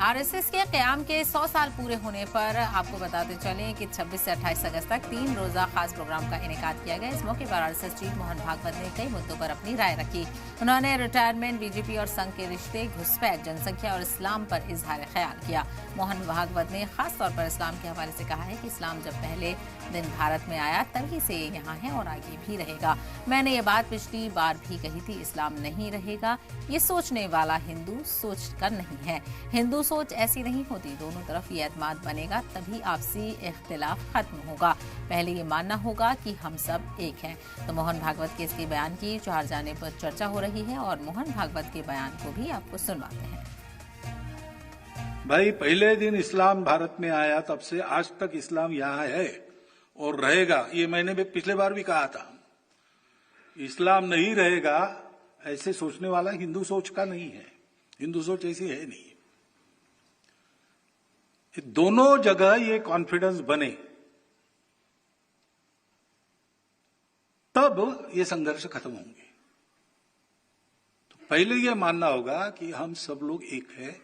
RSS के क़याम के 100 साल पूरे होने पर आपको बताते चलें कि 26 से 28 अगस्त तक 3 रोज़ा खास प्रोग्राम का इनेकाद किया गया। इस मौके पर आरएसएस चीफ मोहन भागवत ने कई मुद्दों पर अपनी राय रखी। उन्होंने रिटायरमेंट, बीजेपी और संघ के रिश्ते, घुसपैठ, जनसंख्या और इस्लाम पर इजहार ख्याल किया। मोहन भागवत ने खास तौर पर इस्लाम के हवाले से कहा है कि इस्लाम जब पहले दिन भारत में आया तभी से यहाँ है और आगे भी रहेगा। मैंने ये बात पिछली बार भी कही थी, इस्लाम नहीं रहेगा। ये सोचने वाला हिंदू सोच कर नहीं है। हिंदू सोच ऐसी नहीं होती। दोनों तरफ ये एतमाद बनेगा तभी आपसी इख्तिलाफ खत्म होगा। पहले ये मानना होगा कि हम सब एक हैं। तो मोहन भागवत के इसके बयान की चार जाने पर चर्चा हो रही है और मोहन भागवत के बयान को भी आपको सुनवाते हैं। भाई, पहले दिन इस्लाम भारत में आया तब से आज तक इस्लाम यहाँ है और रहेगा। ये मैंने भी पिछले बार भी कहा था। इस्लाम नहीं रहेगा ऐसे सोचने वाला हिंदू सोच का नहीं है। हिंदू सोच ऐसी है नहीं। दोनों जगह ये कॉन्फिडेंस बने तब ये संघर्ष खत्म होंगे। तो पहले ये मानना होगा कि हम सब लोग एक है।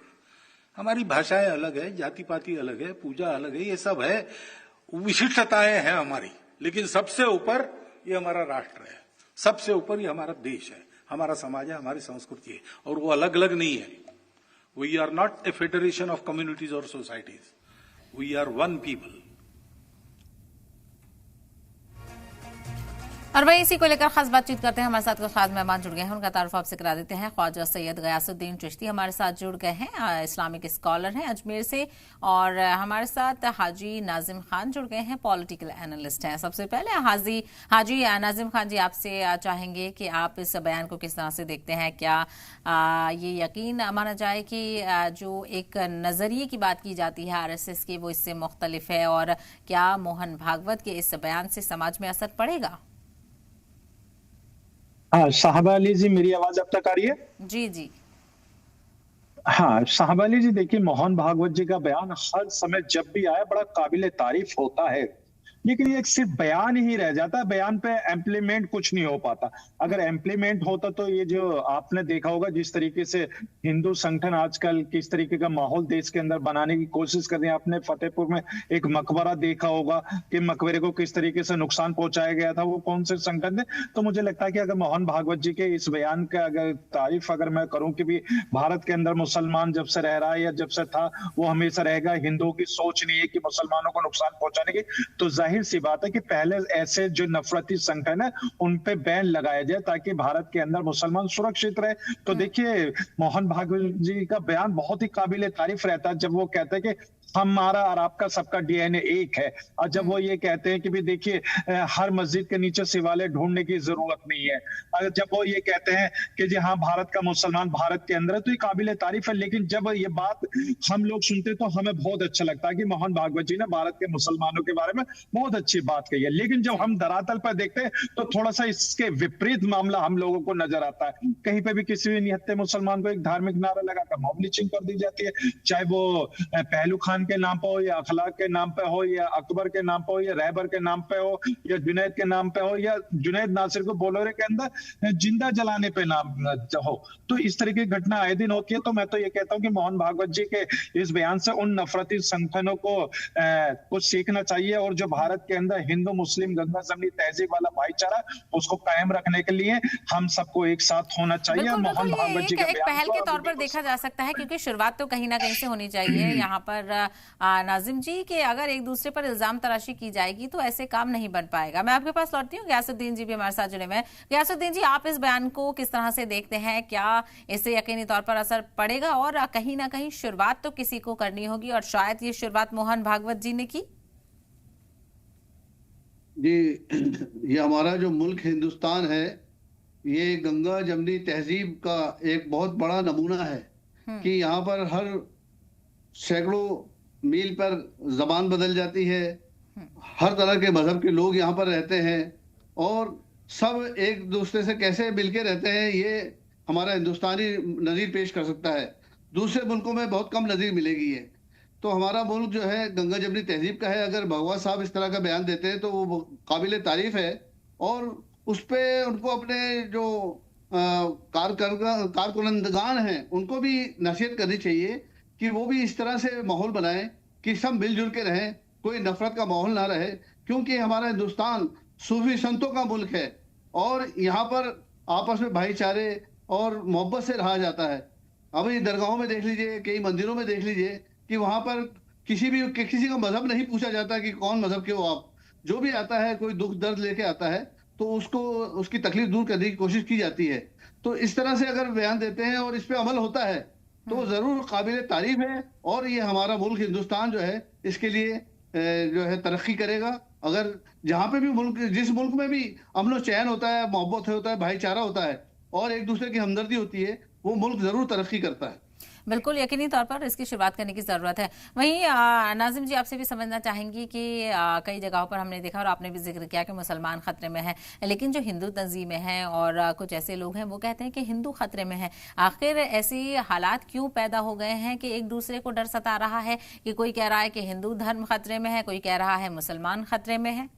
हमारी भाषाएं अलग है, जाति पाति अलग है, पूजा अलग है, ये सब है, विशिष्टताएं हैं हमारी, लेकिन सबसे ऊपर ये हमारा राष्ट्र है, सबसे ऊपर ये हमारा देश है, हमारा समाज है, हमारी संस्कृति है, और वो अलग अलग नहीं है। We are not a federation of communities or societies. We are one people. और वहीं इसी को लेकर खास बातचीत करते हैं। हमारे साथ कुछ खास मेहमान जुड़ गए हैं, उनका तारुफ आपसे करा देते हैं। ख्वाजा सैयद गयासुद्दीन चिश्ती हमारे साथ जुड़ गए हैं, इस्लामिक स्कॉलर हैं अजमेर से। और हमारे साथ हाजी नाजिम खान जुड़ गए हैं, पॉलिटिकल एनालिस्ट हैं। सबसे पहले हाजी नाजिम खान जी, आपसे चाहेंगे कि आप इस बयान को किस तरह से देखते हैं। क्या ये यकीन माना जाए कि जो एक नजरिए की बात की जाती है आरएसएस की, वो इससे मुख्तलिफ है, और क्या मोहन भागवत के इस बयान से समाज में असर पड़ेगा? हाँ, साहबा अली जी, मेरी आवाज अब तक आ रही है? जी जी। हाँ, साहबा अली जी, देखिए, मोहन भागवत जी का बयान हर समय जब भी आया बड़ा काबिले तारीफ होता है, लेकिन ये सिर्फ बयान ही रह जाता है। बयान पे इम्प्लीमेंट कुछ नहीं हो पाता। अगर इम्प्लीमेंट होता तो ये जो आपने देखा होगा जिस तरीके से हिंदू संगठन आजकल किस तरीके का माहौल देश के अंदर बनाने की कोशिश कर रहे हैं। आपने फतेहपुर में एक मकबरा देखा होगा कि मकबरे को किस तरीके से नुकसान पहुंचाया गया था, वो कौन से संगठन ने। तो मुझे लगता है कि अगर मोहन भागवत जी के इस बयान का अगर तारीफ अगर मैं करूं कि भी भारत के अंदर मुसलमान जब से रह रहा है या जब से था, वो हमेशा रहेगा, हिंदुओं की सोच नहीं है कि मुसलमानों को नुकसान पहुंचाने की, तो जाहिर सी बात है कि पहले ऐसे जो नफरती संगठन है उन पे बैन लगाया जाए ताकि भारत के अंदर मुसलमान सुरक्षित रहे। तो देखिए, मोहन भागवत जी का बयान बहुत ही काबिले तारीफ रहता है जब वो कहते हैं कि हमारा और आपका सबका डीएनए एक है। और जब वो ये कहते हैं कि भी देखिए, हर मस्जिद के नीचे शिवालय ढूंढने की जरूरत नहीं है। और जब वो ये कहते हैं कि जी हाँ, भारत का मुसलमान भारत के अंदर है, तो ये काबिले तारीफ है। लेकिन जब ये बात हम लोग सुनते तो हमें बहुत अच्छा लगता है कि मोहन भागवत जी ने भारत के मुसलमानों के बारे में बहुत अच्छी बात कही है। लेकिन जब हम धरातल पर देखते हैं तो थोड़ा सा इसके विपरीत मामला हम लोगों को नजर आता है। कहीं पे भी किसी भी निहत्थे मुसलमान को एक धार्मिक नारा लगाकर मॉब लिंचिंग कर दी जाती है, चाहे वो पहलू खान के नाम पे हो, या अखलाक के नाम पे हो, या अकबर के नाम पे हो, या रहबर के नाम पे हो, या जुनैद के नाम पे हो, या जुनैद नासिर को बोलोरे के अंदर जिंदा जलाने पे नाम हो। तो इस तरह की घटना आए दिन होती है। तो मैं तो ये कहता हूँ कि मोहन भागवत जी के इस बयान से उन नफरती संगठनों को कुछ सीखना चाहिए, और जो भारत के अंदर हिंदू मुस्लिम गंगा जमनी तहजीब वाला भाईचारा उसको कायम रखने के लिए हम सबको एक साथ होना चाहिए। मोहन भागवत जी के एक पहल के तौर पर देखा जा सकता है, क्योंकि शुरुआत तो कहीं ना कहीं से होनी चाहिए। यहाँ पर नाजिम जी के अगर एक दूसरे पर इल्जाम तराशी की जाएगी तो ऐसे काम नहीं बन पाएगा। मैं आपके पास लौटती हूँ, गयासुद्दीन जी भी हमारे साथ जुड़े हुए हैं। गयासुद्दीन जी, आप इस बयान को किस तरह से देखते हैं? क्या इससे यकीनी तौर पर असर पड़ेगा? और कहीं ना कहीं शुरुआत तो किसी को करनी होगी, और शायद ये शुरुआत मोहन भागवत जी ने की। जी, ये हमारा जो मुल्क हिंदुस्तान है, ये गंगा जमनी तहजीब का एक बहुत बड़ा नमूना है कि यहाँ पर हर सैकड़ों मील पर जबान बदल जाती है, हर तरह के मजहब के लोग यहाँ पर रहते हैं, और सब एक दूसरे से कैसे मिलके रहते हैं, ये हमारा हिंदुस्तानी नज़ीर पेश कर सकता है। दूसरे मुल्कों में बहुत कम नज़ीर मिलेगी है। तो हमारा मुल्क जो है गंगा जमनी तहजीब का है। अगर भगवा साहब इस तरह का बयान देते हैं तो वो काबिले तारीफ है, और उस पे उनको अपने जो कारकुनंदगान हैं उनको भी नसीहत करनी चाहिए कि वो भी इस तरह से माहौल बनाएं कि सब मिलजुल के रहें, कोई नफरत का माहौल ना रहे, क्योंकि हमारा हिंदुस्तान सूफी संतों का मुल्क है और यहाँ पर आपस में भाईचारे और मोहब्बत से रहा जाता है। अभी दरगाहों में देख लीजिए, कई मंदिरों में देख लीजिए कि वहां पर किसी का मजहब नहीं पूछा जाता कि कौन मजहब के हो आप। जो भी आता है, कोई दुख दर्द लेके आता है, तो उसको उसकी तकलीफ दूर करने की कोशिश की जाती है। तो इस तरह से अगर बयान देते हैं और इस पे अमल होता है तो जरूर काबिल तारीफ है, और ये हमारा मुल्क हिंदुस्तान जो है इसके लिए जो है तरक्की करेगा। अगर जहां पे भी मुल्क, जिस मुल्क में भी अमन चैन होता है, मोहब्बत होता है, भाईचारा होता है और एक दूसरे की हमदर्दी होती है, वो मुल्क जरूर तरक्की करता है। बिल्कुल, यकीनी तौर पर इसकी शुरुआत करने की ज़रूरत है। वहीं नाज़िम जी, आपसे भी समझना चाहेंगी कि कई जगहों पर हमने देखा और आपने भी जिक्र किया कि मुसलमान खतरे में हैं, लेकिन जो हिंदू तंजीमें हैं और कुछ ऐसे लोग हैं वो कहते हैं कि हिंदू खतरे में हैं। आखिर ऐसी हालात क्यों पैदा हो गए हैं कि एक दूसरे को डर सता रहा है कि कोई कह रहा है कि हिंदू धर्म खतरे में है, कोई कह रहा है मुसलमान खतरे में है?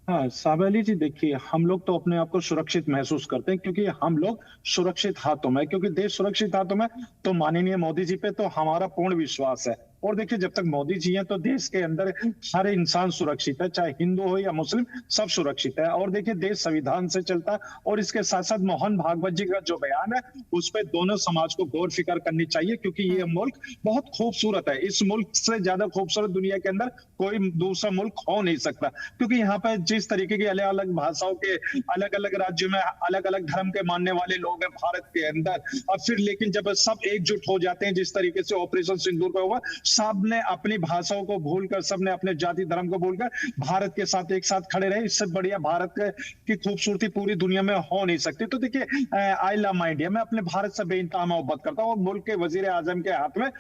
हाँ, साहब अली जी, देखिए हम लोग तो अपने आप को सुरक्षित महसूस करते हैं क्योंकि हम लोग सुरक्षित हाथों में, क्योंकि देश सुरक्षित हाथों में। तो माननीय मोदी जी पे तो हमारा पूर्ण विश्वास है। और देखिए, जब तक मोदी जी हैं तो देश के अंदर हर इंसान सुरक्षित है, चाहे हिंदू हो या मुस्लिम, सब सुरक्षित है। और देखिए, देश संविधान से चलता है। और इसके साथ साथ मोहन भागवत जी का जो बयान है उस पर दोनों समाज को गौर फिक्र करनी चाहिए, क्योंकि ये मुल्क बहुत खूबसूरत है। इस मुल्क से ज्यादा खूबसूरत दुनिया के अंदर कोई दूसरा मुल्क हो नहीं सकता, क्योंकि यहाँ पे जिस तरीके की अलग अलग भाषाओं के, अलग अलग राज्यों में अलग अलग धर्म के मानने वाले लोग हैं भारत के अंदर। और फिर लेकिन जब सब एकजुट हो जाते हैं, जिस तरीके से ऑपरेशन सिंदूर पे हुआ, सबने अपनी भाषाओं को भूलकर, सबने अपने जाति धर्म को भूलकर भारत के साथ एक साथ खड़े रहे। इससे बढ़िया भारत की खूबसूरती पूरी दुनिया में हो नहीं सकती। तो देखिए, आई लव माई इंडिया, मैं अपने भारत से बेइंतहा मोहब्बत करता हूँ। और मुल्क के वजीर आजम के हाथ में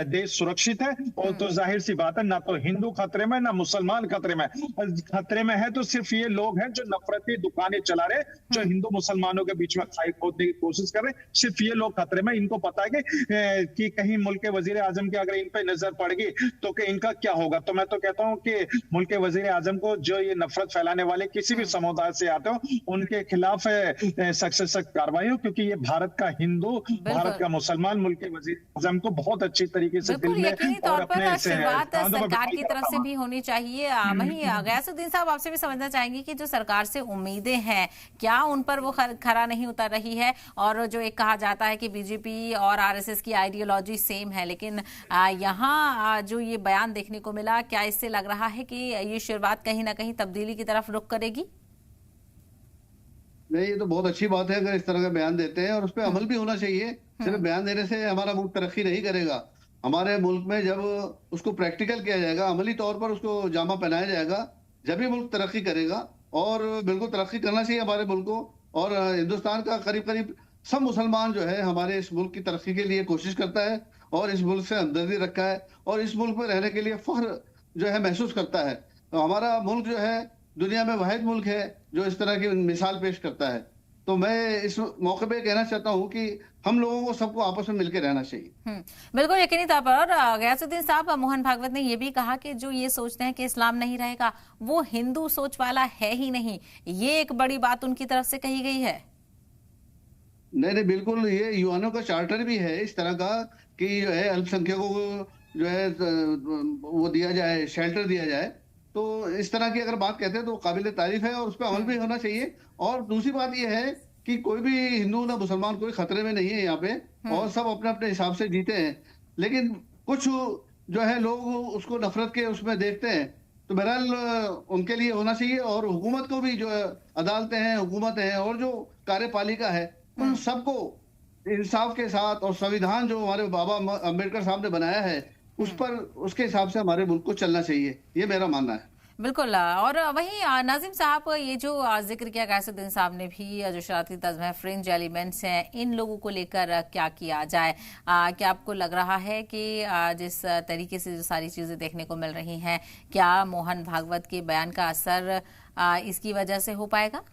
देश सुरक्षित है। और तो जाहिर सी बात है, ना तो हिंदू खतरे में, ना मुसलमान खतरे में। खतरे में है तो सिर्फ ये लोग हैं जो नफरती दुकानें चला रहे, जो हिंदू मुसलमानों के बीच में खाई खोदने की कोशिश कर रहे। सिर्फ ये लोग खतरे में। इनको पता है कि कहीं मुल्क के वजीर आजम की अगर इन पे नजर पड़ गई तो कि इनका क्या होगा। तो मैं तो कहता हूं कि मुल्क के वजीर आजम को, जो ये नफरत फैलाने वाले किसी भी समुदाय से आते हो, उनके खिलाफ सख्त से सख्त कार्रवाई हो, क्योंकि ये भारत का हिंदू, भारत का मुसलमान, मुल्क के वजीर आजम को बहुत अच्छी तरीके से दिल में और अपने शुरुआत सरकार की तरफ से भी होनी चाहिए। वहीं गयासुद्दीन साहब, आपसे भी समझना चाहेंगे कि जो सरकार से उम्मीदें हैं, क्या उन पर वो खरा नहीं उतर रही है? और जो एक कहा जाता है कि बीजेपी और आरएसएस की आइडियोलॉजी सेम है, लेकिन यहाँ जो ये बयान देखने को मिला, क्या इससे लग रहा है कि ये शुरुआत कहीं ना कहीं तब्दीली की तरफ रुख करेगी? नहीं, ये तो बहुत अच्छी बात है अगर इस तरह का बयान देते हैं, और उस पर अमल भी होना चाहिए। सिर्फ बयान देने से हमारा मुल्क तरक्की नहीं करेगा। हमारे मुल्क में जब उसको प्रैक्टिकल किया जाएगा, अमली तौर पर उसको जामा पहनाया जाएगा, जब ही मुल्क तरक्की करेगा। और बिल्कुल तरक्की करना चाहिए हमारे मुल्क को। और हिंदुस्तान का करीब करीब सब मुसलमान जो है हमारे इस मुल्क की तरक्की के लिए कोशिश करता है, और इस मुल्क से हमदर्दी रखा है, और इस मुल्क में रहने के लिए फख्र जो है महसूस करता है। तो हमारा मुल्क जो है दुनिया में वाहिद मुल्क है जो इस तरह की मिसाल पेश करता है। तो मैं इस मौके पे कहना चाहता हूँ कि हम लोगों को सबको आपस में मिलकर रहना चाहिए। बिल्कुल, यकीनी तौर पर। और गयासुद्दीन साहब, मोहन भागवत ने यह भी कहा कि जो ये सोचते हैं कि इस्लाम नहीं रहेगा, वो हिंदू सोच वाला है ही नहीं। ये एक बड़ी बात उनकी तरफ से कही गई है। नहीं नहीं, बिल्कुल, ये यूएनओ का चार्टर भी है इस तरह का कि जो है अल्पसंख्यकों को जो है वो दिया जाए, शेल्टर दिया जाए। तो इस तरह की अगर बात कहते हैं तो काबिल तारीफ है, और उस पर अमल भी होना चाहिए। और दूसरी बात यह है कि कोई भी हिंदू ना मुसलमान कोई खतरे में नहीं है यहाँ पे, और सब अपने अपने हिसाब से जीते हैं। लेकिन कुछ जो है लोग उसको नफरत के उसमें देखते हैं। तो बहरहाल उनके लिए होना चाहिए, और हुकूमत को भी, जो अदालतें हैं, हुकूमत है, और जो कार्यपालिका है, उन सबको इंसाफ के साथ, और संविधान जो हमारे बाबा अम्बेडकर साहब ने बनाया है उस पर, उसके हिसाब से हमारे मुल्क को चलना चाहिए। ये मेरा मानना है। बिल्कुल। और वहीं नाजिम साहब, ये जो जिक्र किया गयासुद्दीन साहब ने भी, जो शरारती तत्व हैं, फ्रिंज एलिमेंट्स हैं, इन लोगों को लेकर क्या किया जाए? क्या आपको लग रहा है कि जिस तरीके से जो सारी चीजें देखने को मिल रही हैं, क्या मोहन भागवत के बयान का असर इसकी वजह से हो पाएगा?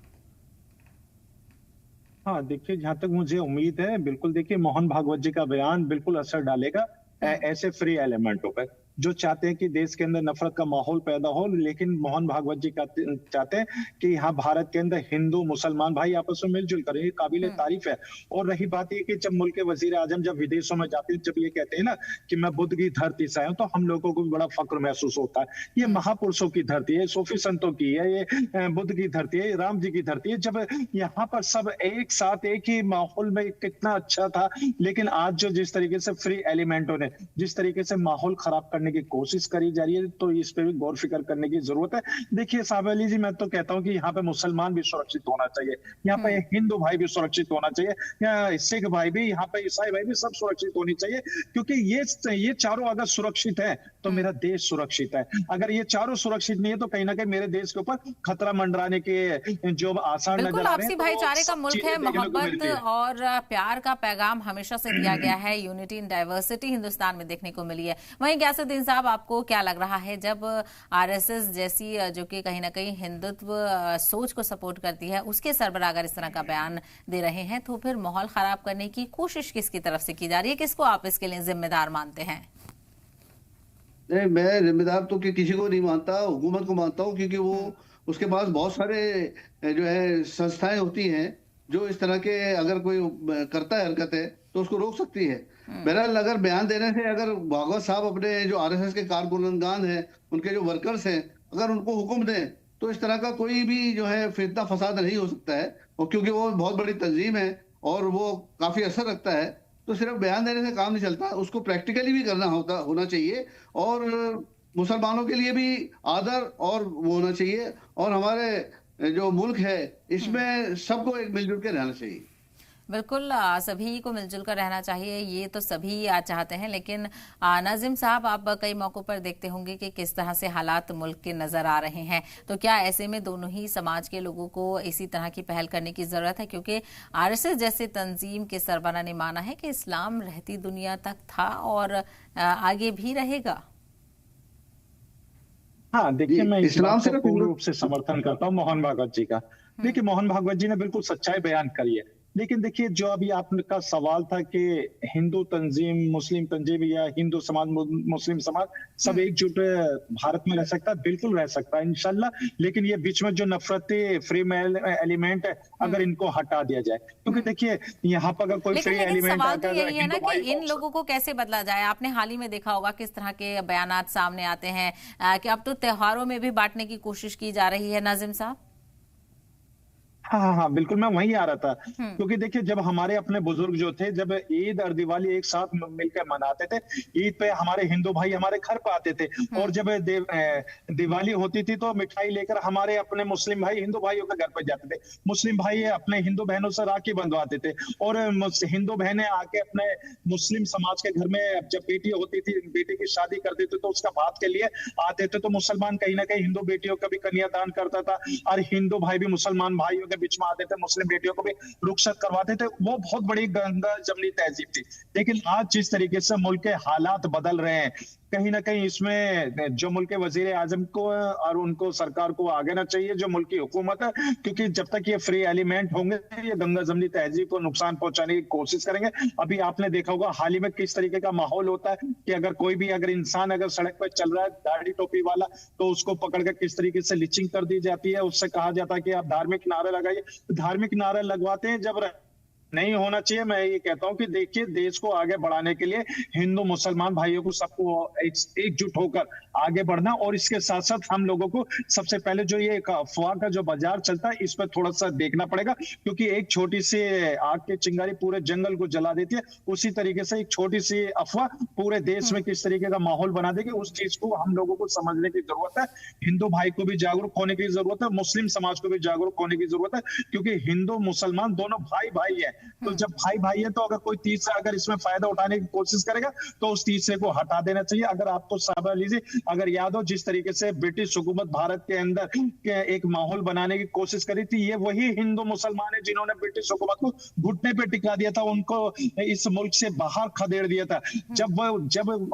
हाँ, देखिए, जहां तक मुझे उम्मीद है, बिल्कुल देखिए, मोहन भागवत जी का बयान बिल्कुल असर डालेगा ऐसे फ्री एलिमेंटों पर। जो चाहते हैं कि देश के अंदर नफरत का माहौल पैदा हो, लेकिन मोहन भागवत जी चाहते हैं कि यहाँ भारत के अंदर हिंदू मुसलमान भाई आपस में मिलजुल कर, ये काबिले तारीफ है। और रही बात ये कि जब मुल्क के वजीर आजम जब विदेशों में जाते हैं, जब ये कहते हैं ना कि मैं बुद्ध की धरती से आया हूं, तो हम लोगों को भी बड़ा फक्र महसूस होता है। ये महापुरुषों की धरती है, सूफी संतों की है, ये बुद्ध की धरती है, राम जी की धरती है। जब यहाँ पर सब एक साथ एक ही माहौल में, कितना अच्छा था। लेकिन आज जो जिस तरीके से फ्री एलिमेंटों ने जिस तरीके से माहौल खराब करने की कोशिश करी जा रही है, तो इस पे भी गौर फिक्र करने की जरूरत है। देखिए साहब अली जी, मैं तो कहता हूँ कि यहाँ पे मुसलमान भी सुरक्षित होना चाहिए, यहाँ पे हिंदू भाई भी सुरक्षित होना चाहिए, या सिख भाई भी, यहाँ पे ईसाई भाई भी, सब सुरक्षित होनी चाहिए। क्योंकि ये चारों अगर सुरक्षित है तो मेरा देश सुरक्षित है। अगर ये चारों सुरक्षित नहीं है तो कहीं ना कहीं मेरे देश के ऊपर खतरा मंडराने के जो आसार नजर आ रहे हैं। आपसी भाईचारे का मुल्क है, मोहब्बत और प्यार का पैगाम हमेशा से दिया गया है, यूनिटी इन डाइवर्सिटी हिंदुस्तान में देखने को मिली है। वहीं गयासुद्दीन साहब, आपको क्या लग रहा है, जब आरएसएस जैसी जो कि कहीं ना कहीं हिंदुत्व सोच को सपोर्ट करती है, उसके सरबराह अगर इस तरह का बयान दे रहे हैं, तो फिर माहौल खराब करने की कोशिश किसकी तरफ से की जा रही है? किसको आप इसके लिए जिम्मेदार मानते हैं? नहीं, मैं जिम्मेदार तो किसी को नहीं मानता, हुकूमत को मानता हूँ, क्योंकि वो उसके पास बहुत सारे जो है संस्थाएं होती हैं जो इस तरह के अगर कोई करता है हरकत है तो उसको रोक सकती है। बहरहाल अगर बयान देने से अगर भागवत साहब अपने जो आरएसएस के कारकुनगान हैं, उनके जो वर्कर्स हैं, अगर उनको हुक्म दें तो इस तरह का कोई भी जो है फितना फसाद नहीं हो सकता है। और क्योंकि वो बहुत बड़ी तंजीम है और वो काफी असर रखता है, तो सिर्फ बयान देने से काम नहीं चलता, उसको प्रैक्टिकली भी करना होना चाहिए। और मुसलमानों के लिए भी आदर और वो होना चाहिए, और हमारे जो मुल्क है इसमें सबको एक मिलजुल के रहना चाहिए। बिल्कुल, सभी को मिलजुल कर रहना चाहिए, ये तो सभी चाहते हैं। लेकिन नाजिम साहब, आप कई मौकों पर देखते होंगे कि किस तरह से हालात मुल्क के नजर आ रहे हैं, तो क्या ऐसे में दोनों ही समाज के लोगों को इसी तरह की पहल करने की जरूरत है? क्योंकि आरएसएस जैसे तंजीम के सरबराह ने माना है कि इस्लाम रहती दुनिया तक था और आगे भी रहेगा। हाँ, देखिए, मैं इस्लाम से पूर्ण रूप से समर्थन करता हूँ मोहन भागवत जी का। देखिए, मोहन भागवत जी ने बिल्कुल सच्चाई बयान करी है। लेकिन देखिए, जो अभी आपका सवाल था कि हिंदू तंजीम, मुस्लिम तंजीम या हिंदू समाज, मुस्लिम समाज सब एकजुट भारत में रह सकता है, बिल्कुल रह सकता है इंशाल्लाह। लेकिन ये बीच में जो नफरती फ्री एलिमेंट है, अगर इनको हटा दिया जाए, क्योंकि देखिए यहाँ पर अगर कोई फ्री एलिमेंट सवाल तो यही है ना कि इन लोगों को कैसे बदला जाए। आपने हाल ही में देखा होगा किस तरह के बयानात सामने आते हैं कि अब तो त्योहारों में भी बांटने की कोशिश की जा रही है। नाजिम साहब, हाँ, बिल्कुल, मैं वहीं आ रहा था। क्योंकि देखिए, जब हमारे अपने बुजुर्ग जो थे, जब ईद और दिवाली एक साथ मिलकर मनाते थे, ईद पे हमारे हिंदू भाई हमारे घर पे आते थे, और जब दिवाली होती थी तो मिठाई लेकर हमारे अपने मुस्लिम भाई हिंदू भाइयों के घर पे जाते थे। मुस्लिम भाई अपने हिंदू बहनों से राखी बंधवाते थे, और हिंदू बहनें आके अपने मुस्लिम समाज के घर में जब बेटी होती थी, बेटी की शादी करते थे तो उसका बात के लिए आते थे। तो मुसलमान कहीं ना कहीं हिंदू बेटियों का भी कन्यादान करता था, और हिंदू भाई भी मुसलमान भाइयों के बीच में आते थे, मुस्लिम बेटियों को भी रुखसत करवाते थे। वो बहुत बड़ी गंगा जमनी तहजीब थी। लेकिन आज जिस तरीके से मुल्क के हालात बदल रहे हैं, कहीं ना कहीं इसमें जो मुल्क के वजीर आजम को और उनको सरकार को आगे ना चाहिए, जो मुल्क की हुकूमत है, क्योंकि जब तक ये फ्री एलिमेंट होंगे ये गंगा जमनी तहजीब को नुकसान पहुंचाने की कोशिश करेंगे। अभी आपने देखा होगा हाल ही में किस तरीके का माहौल होता है कि अगर इंसान अगर सड़क पर चल रहा है दाढ़ी टोपी वाला, तो उसको पकड़ कर किस तरीके से लिचिंग कर दी जाती है। उससे कहा जाता है कि आप धार्मिक नारे लगाइए। धार्मिक नारे लगवाते हैं जब नहीं होना चाहिए। मैं ये कहता हूं कि देखिए, देश को आगे बढ़ाने के लिए हिंदू मुसलमान भाइयों को सबको एकजुट होकर आगे बढ़ना, और इसके साथ साथ हम लोगों को सबसे पहले जो ये अफवाह का जो बाजार चलता है, इस पर थोड़ा सा देखना पड़ेगा। क्योंकि एक छोटी सी आग की चिंगारी पूरे जंगल को जला देती है, उसी तरीके से एक छोटी सी अफवाह पूरे देश में किस तरीके का माहौल बना देगी, उस चीज को हम लोगों को समझने की जरूरत है। हिंदू भाई को भी जागरूक होने की जरूरत है, मुस्लिम समाज को भी जागरूक होने की जरूरत है, क्योंकि हिंदू मुसलमान दोनों भाई भाई है। तो जब भाई भाई है, तो अगर कोई तीसरा अगर इसमें फायदा उठाने की कोशिश करेगा तो उस तीसरे को हटा देना चाहिए। अगर आपको साहब लीजिए, अगर याद हो जिस तरीके से ब्रिटिश हुकूमत भारत के अंदर एक माहौल बनाने की कोशिश करी थी, ये वही हिंदू मुसलमान है जिन्होंने ब्रिटिश हुकूमत को घुटने पे टिका दिया था, उनको इस मुल्क से बाहर खदेड़ दिया था। जब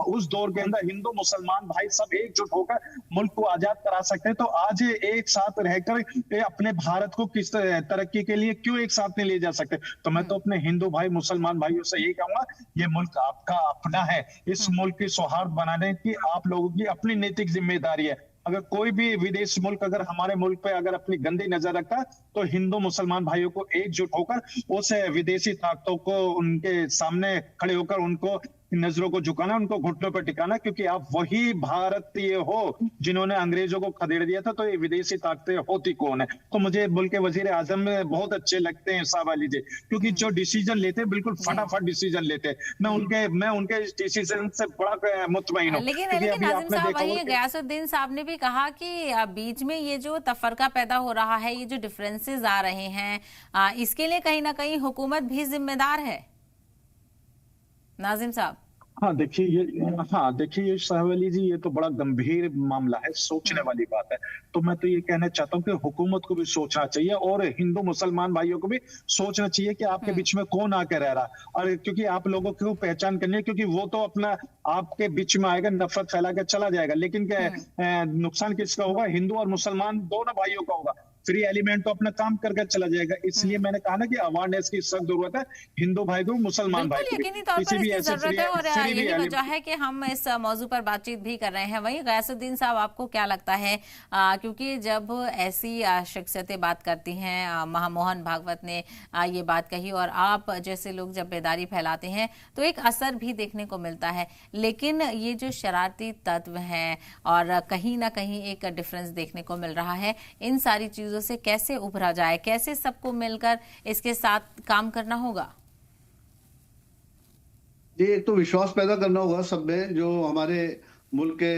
उस दौर के अंदर हिंदू मुसलमान भाई सब एकजुट होकर मुल्क को आजाद करा सकते हैं, तो आज एक साथ रहकर अपने भारत को किस तरक्की के लिए क्यों एक साथ नहीं ले जा सकते? तो तो मैं तो अपने हिंदू भाई मुसलमान भाइयों से यही कहूंगा, ये मुल्क आपका अपना है, इस मुल्क की सौहार्द बनाने की आप लोगों की अपनी नैतिक जिम्मेदारी है। अगर कोई भी विदेश मुल्क अगर हमारे मुल्क पे अगर अपनी गंदी नजर रखता है, तो हिंदू मुसलमान भाइयों को एकजुट होकर उस विदेशी ताकतों को उनके सामने खड़े होकर उनको नजरों को झुकाना, उनको घुटनों पर टिकाना, क्योंकि आप वही भारतीय हो जिन्होंने अंग्रेजों को खदेड़ दिया था, तो ये विदेशी ताकतें होती कौन है। तो मुझे मुल्क के वजीर आजम बहुत अच्छे लगते हैं साहब अली जी, क्योंकि जो डिसीजन लेते हैं बिल्कुल फटाफट डिसीजन लेते हैं। मैं उनके डिसीजन से बड़ा मुतमईन हूँ। लेकिन नाजिम साहब, वही गयासुद्दीन साहब ने भी कहा कि बीच में ये जो तफरका पैदा हो रहा है, ये जो डिफरेंसेस आ रहे हैं, इसके लिए कहीं ना कहीं हुकूमत भी जिम्मेदार है। नाजिम साहब, हाँ देखिए ये साहब अली जी, ये तो बड़ा गंभीर मामला है, सोचने वाली बात है। तो मैं तो ये कहना चाहता हूँ कि हुकूमत को भी सोचना चाहिए और हिंदू मुसलमान भाइयों को भी सोचना चाहिए कि आपके बीच में कौन आके रह रहा है। और क्योंकि आप लोगों को पहचान करनी है, क्योंकि वो तो अपना आपके बीच में आएगा, नफरत फैला के चला जाएगा, लेकिन क्या नुकसान किसका होगा? हिंदू और मुसलमान दोनों भाइयों का होगा। फ्री एलिमेंट तो अपना काम करके चला जाएगा। इसलिए मैंने कहा ना कि अवेयरनेस की सख्त जरूरत है, हिंदू भाई को, मुसलमान भाई को, यकीनी तौर पर इसकी जरूरत है। और यही वजह है कि हम इस मौजू पर बातचीत भी कर रहे हैं। वहीं गयासुद्दीन साहब, आपको क्या लगता है, क्योंकि जब ऐसी शख्सियतें बात करती हैं, मोहन भागवत ने ये बात कही और आप जैसे लोग जब बेदारी फैलाते हैं तो एक असर भी देखने को मिलता है, लेकिन ये जो शरारती तत्व हैं और कहीं ना कहीं एक डिफरेंस देखने को मिल रहा है, इन सारी चीजों से कैसे उभरा जाए, कैसे सबको मिलकर इसके साथ काम करना होगा? ये एक तो विश्वास पैदा करना होगा सब में, जो हमारे मुल्क के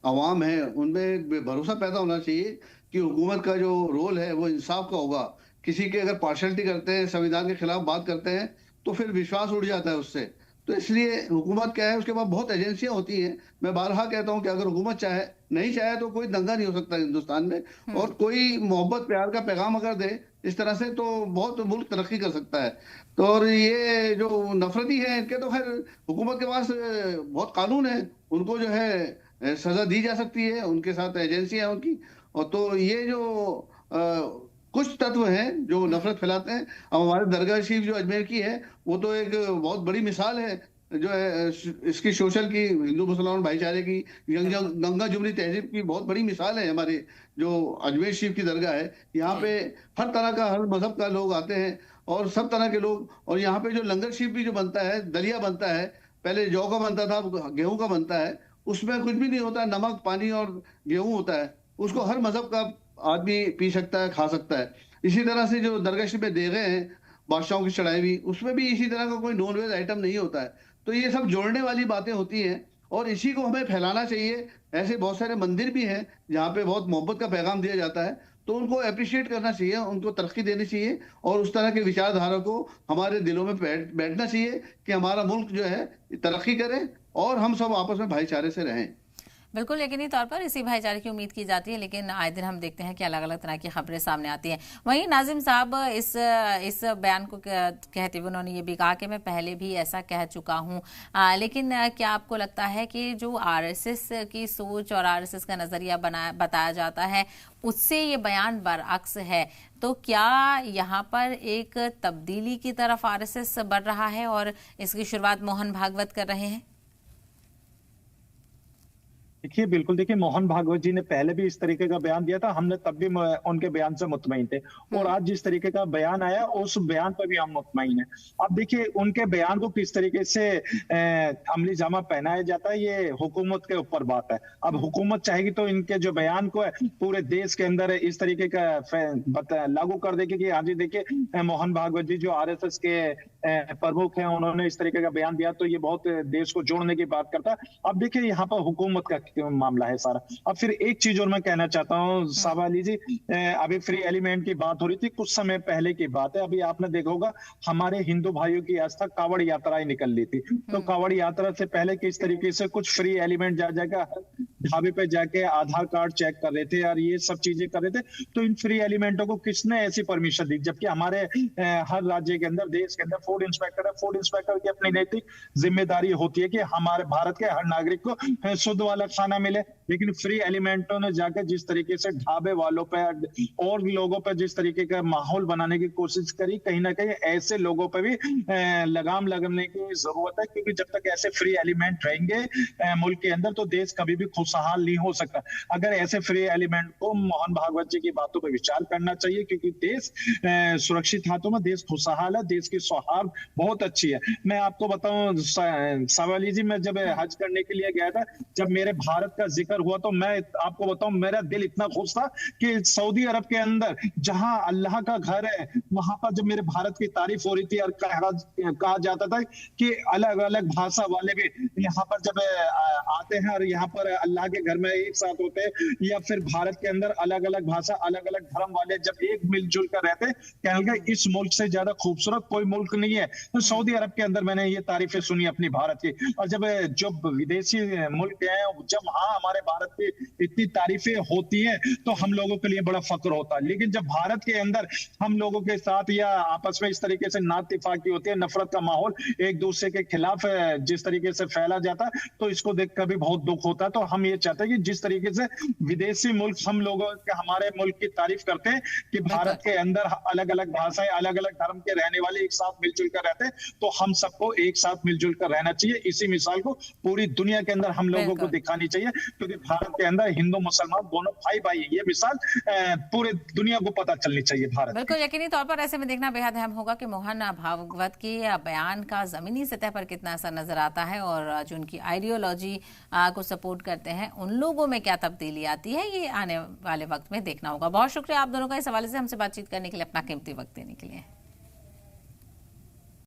अवाम है उनमें भरोसा पैदा होना चाहिए कि हुकूमत का जो रोल है वो इंसाफ का होगा। किसी के अगर पार्शलिटी करते हैं, संविधान के खिलाफ बात करते हैं, तो फिर विश्वास उड़ जाता है उससे। तो इसलिए हुकूमत क्या है, उसके पास बहुत एजेंसियां होती हैं। मैं बारहा कहता हूं कि अगर हुकूमत नहीं चाहे तो कोई दंगा नहीं हो सकता हिंदुस्तान में। और कोई मोहब्बत प्यार का पैगाम अगर दे इस तरह से, तो बहुत मुल्क तरक्की कर सकता है। तो और ये जो नफरती है इनके, तो खैर हुकूमत के पास बहुत कानून है, उनको जो है सजा दी जा सकती है, उनके साथ एजेंसियां हैं उनकी। और तो ये जो कुछ तत्व हैं जो नफरत फैलाते हैं, अब हमारे दरगाह शरीफ जो अजमेर की है, वो तो एक बहुत बड़ी मिसाल है जो है इसकी सोशल की, हिंदू मुसलमान भाईचारे की, गंगा जुमनी तहजीब की बहुत बड़ी मिसाल है। हमारे जो अजमेर शरीफ की दरगाह है, यहाँ पे हर तरह का, हर मजहब का लोग आते हैं और सब तरह के लोग। और यहाँ पे जो लंगर शरीफ भी जो बनता है, दलिया बनता है, पहले जौ का बनता था, गेहूं का बनता है, उसमें कुछ भी नहीं होता, नमक पानी और गेहूं होता है। उसको हर मजहब का आदमी पी सकता है, खा सकता है। इसी तरह से जो दरगाह शरीफ में देगे हैं बादशाहों की चढ़ाई हुई, उसमें भी इसी तरह का कोई नॉन वेज आइटम नहीं होता है। तो ये सब जोड़ने वाली बातें होती हैं और इसी को हमें फैलाना चाहिए। ऐसे बहुत सारे मंदिर भी हैं जहाँ पे बहुत मोहब्बत का पैगाम दिया जाता है, तो उनको अप्रिशिएट करना चाहिए, उनको तरक्की देनी चाहिए और उस तरह के विचारधारा को हमारे दिलों में बैठना चाहिए कि हमारा मुल्क जो है तरक्की करे और हम सब आपस में भाईचारे से रहें। बिल्कुल यकीनी तौर पर इसी भाईचारे की उम्मीद की जाती है, लेकिन आए दिन हम देखते हैं कि अलग अलग तरह की खबरें सामने आती हैं। वहीं नाजिम साहब, इस बयान को कहते हुए उन्होंने ये भी कहा कि मैं पहले भी ऐसा कह चुका हूं, लेकिन क्या आपको लगता है कि जो आरएसएस की सोच और आरएसएस का नजरिया बताया जाता है उससे ये बयान बरअक्स है, तो क्या यहाँ पर एक तब्दीली की तरफ आरएसएस बढ़ रहा है और इसकी शुरुआत मोहन भागवत कर रहे हैं? देखिए बिल्कुल, देखिए मोहन भागवत जी ने पहले भी इस तरीके का बयान दिया था, हमने तब भी उनके बयान से मुतमईन थे और आज जिस तरीके का बयान आया उस बयान पर भी हम मुतमईन हैं। अब देखिए उनके बयान को किस तरीके से अमली जामा पहनाया जाता है, ये हुकूमत के ऊपर बात है। अब हुकूमत चाहेगी तो इनके जो बयान को पूरे देश के अंदर इस तरीके का लागू कर देगी कि हाँ जी देखिए मोहन भागवत जी जो आरएसएस के प्रमुख हैं, उन्होंने इस तरीके का बयान दिया तो ये बहुत देश को जोड़ने की बात करता है। अब देखिए यहाँ पर हुकूमत का मामला है सारा। अब फिर एक चीज और मैं कहना चाहता हूँ साहबा अली जी, अभी फ्री एलिमेंट की बात हो रही थी, कुछ समय पहले की बात है, अभी आपने देखा होगा हमारे हिंदू भाइयों की आस्था कावड़ यात्राएं निकल ली थी। तो कावड़ यात्रा से पहले किस तरीके से कुछ फ्री एलिमेंट जा जाकर ढाबे पे जाके आधार कार्ड चेक कर रहे थे और ये सब चीजें कर रहे थे, तो इन फ्री एलिमेंटों को किसने ऐसी परमिशन दी? जबकि हमारे हर राज्य के अंदर, देश के अंदर फूड इंस्पेक्टर है। फूड इंस्पेक्टर की अपनी नैतिक जिम्मेदारी होती है कि हमारे भारत के हर नागरिक को शुद्ध वाला खाना मिले। लेकिन फ्री एलिमेंटों ने जाकर जिस तरीके से ढाबे वालों पे और लोगों पे जिस तरीके का माहौल बनाने की कोशिश करी, कहीं ना कहीं ऐसे लोगों पे भी लगाम लगाने की जरूरत है, क्योंकि जब तक ऐसे फ्री एलिमेंट रहेंगे मुल्क के अंदर तो देश कभी भी खुशहाल नहीं हो सकता। अगर ऐसे फ्री एलिमेंट को मोहन भागवत जी की बातों पर विचार करना चाहिए, क्योंकि देश सुरक्षित हाथों में, देश खुशहाल है, देश की सौहार्द बहुत अच्छी है। मैं आपको बताऊं सवाली जी, मैं जब हज करने के लिए गया था, जब मेरे भारत का जिक्र हुआ तो मैं आपको बताऊं मेरा दिल इतना खुश था कि सऊदी अरब के अंदर जहां अल्लाह का घर है, वहां पर जब मेरे भारत की तारीफ हो रही थी और कहा जाता था कि अलग अलग भाषा वाले भी यहाँ पर जब आते हैं और यहाँ पर अल्लाह के घर में एक साथ होते हैं, या फिर भारत के अंदर अलग अलग भाषा, अलग अलग धर्म वाले जब एक मिलजुल कर रहते हैं, कहने लगा इस मुल्क से ज्यादा खूबसूरत कोई मुल्क नहीं है। तो सऊदी अरब के अंदर मैंने ये तारीफें सुनी अपनी भारत की। और जब विदेशी मुल्क हैं, जब हाँ हमारे भारत की इतनी तारीफें होती हैं तो हम लोगों के लिए बड़ा फक्र होता है। लेकिन जब भारत के अंदर हम लोगों के साथ या आपस में इस तरीके से नातिफाकी होती है, नफरत का माहौल एक दूसरे के खिलाफ जिस तरीके से फैला जाता है, तो इसको देखकर भी बहुत दुख होता है। तो हम ये चाहते हैं कि जिस तरीके से विदेशी मुल्क हम लोगों के हमारे मुल्क की तारीफ करते हैं कि भारत के अंदर अलग अलग भाषाएं, अलग अलग धर्म के रहने वाले एक साथ मिलजुल कर रहते हैं, तो हम सबको एक साथ मिलजुल कर रहना चाहिए। इसी मिसाल को पूरी दुनिया के अंदर हम लोगों को दिखानी चाहिए, क्योंकि भारत के अंदर हिंदू मुसलमान दोनों भाई भाई है। ये मिसाल पूरे दुनिया को पता चलनी चाहिए भारत। बिल्कुल यकीनी तौर पर ऐसे में देखना बेहद अहम होगा कि मोहन भागवत की बयान का जमीनी सतह पर कितना असर नजर आता है, और जो उनकी आइडियोलॉजी को सपोर्ट करते हैं उन लोगों में क्या तब्दीली आती है, ये आने वाले वक्त में देखना होगा। बहुत शुक्रिया आप दोनों का इस हवाले से हमसे बातचीत करने के लिए, अपना कीमती वक्त देने के लिए।